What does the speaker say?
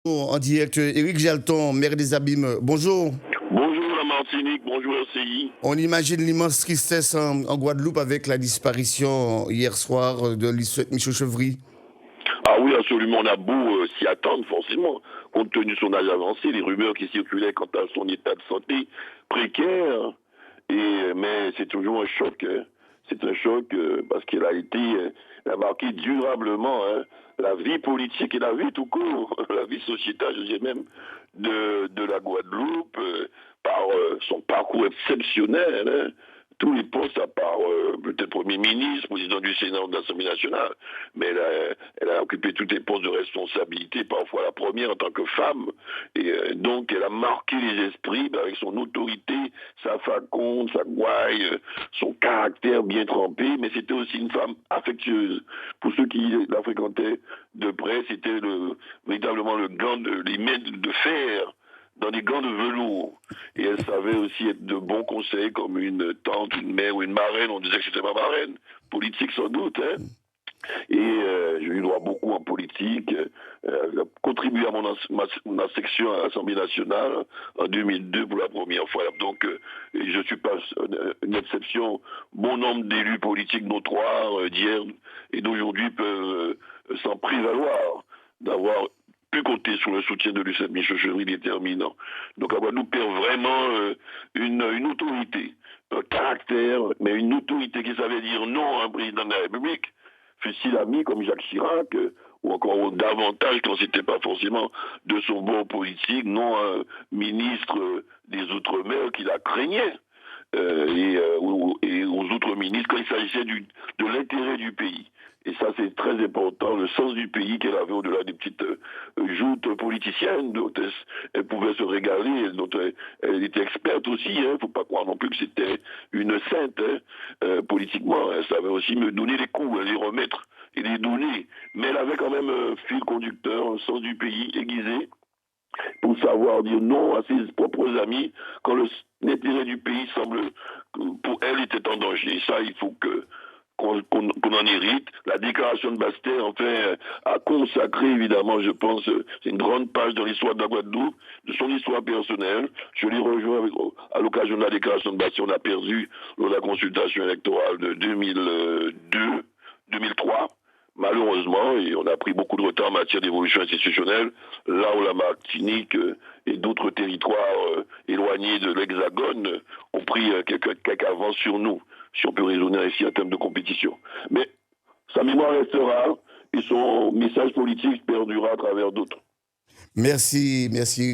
En direct, Éric Jalton, maire des Abîmes. Bonjour. Bonjour la Martinique, bonjour RCI. On imagine l'immense tristesse en Guadeloupe avec la disparition hier soir de Lisette Michaud-Chevry. Ah oui, absolument, on a beau s'y attendre forcément, compte tenu de son âge avancé, les rumeurs qui circulaient quant à son état de santé précaire, mais c'est toujours un choc. C'est un choc parce qu'elle a été, elle a marqué durablement la vie politique et la vie tout court, la vie sociétale, je dirais même, de la Guadeloupe, par son parcours exceptionnel. Tous les postes, à part peut-être Premier ministre, président du Sénat ou de l'Assemblée nationale, mais elle a occupé tous les postes de responsabilité, parfois la première en tant que femme, et donc elle a marqué les esprits avec son autorité, sa faconde, sa gouaille, son caractère bien trempé, mais c'était aussi une femme affectueuse. Pour ceux qui la fréquentaient de près, c'était véritablement les mains de fer dans des gants de velours. Et elle savait aussi être de bons conseils comme une tante, une mère ou une marraine. On disait que c'était ma marraine, politique sans doute. Et je lui dois beaucoup en politique. Elle a contribué à ma section à l'Assemblée nationale en 2002 pour la première fois. Donc, je ne suis pas une exception. Bon nombre d'élus politiques notoires d'hier et d'aujourd'hui peuvent s'en prévaloir d'avoir pu compter sur le soutien de Lucette Michaud-Chevry déterminant. Donc, la Guadeloupe perd vraiment une autorité, un caractère, mais une autorité qui savait dire non à un président de la République, fut-il ami comme Jacques Chirac, ou encore davantage quand c'était pas forcément de son bord politique, non un ministre des Outre-mer qui la craignait. Et aux autres ministres quand il s'agissait de l'intérêt du pays. Et ça, c'est très important, le sens du pays qu'elle avait au-delà des petites joutes politiciennes dont elle pouvait se régaler, dont elle était experte aussi. Il ne faut pas croire non plus que c'était une sainte politiquement. Elle savait aussi me donner les coups, les remettre et les donner. Mais elle avait quand même un fil conducteur, un sens du pays aiguisé pour savoir dire non à ses propres amis quand l'intérêt du pays semble, pour elle, était en danger. Et ça, il faut qu'on en hérite. La déclaration de Basse-Terre, enfin, a consacré, évidemment, je pense, c'est une grande page dans l'histoire de la Guadeloupe, de son histoire personnelle. Je l'ai rejoint à l'occasion de la déclaration de Basse-Terre. On a perdu lors de la consultation électorale de 2002, 2003. Malheureusement, et on a pris beaucoup de retard en matière d'évolution institutionnelle, là où la Martinique et d'autres territoires éloignés de l'Hexagone ont pris quelques avances sur nous, si on peut raisonner ainsi en termes de compétition. Mais sa mémoire restera et son message politique perdurera à travers d'autres. Merci, merci.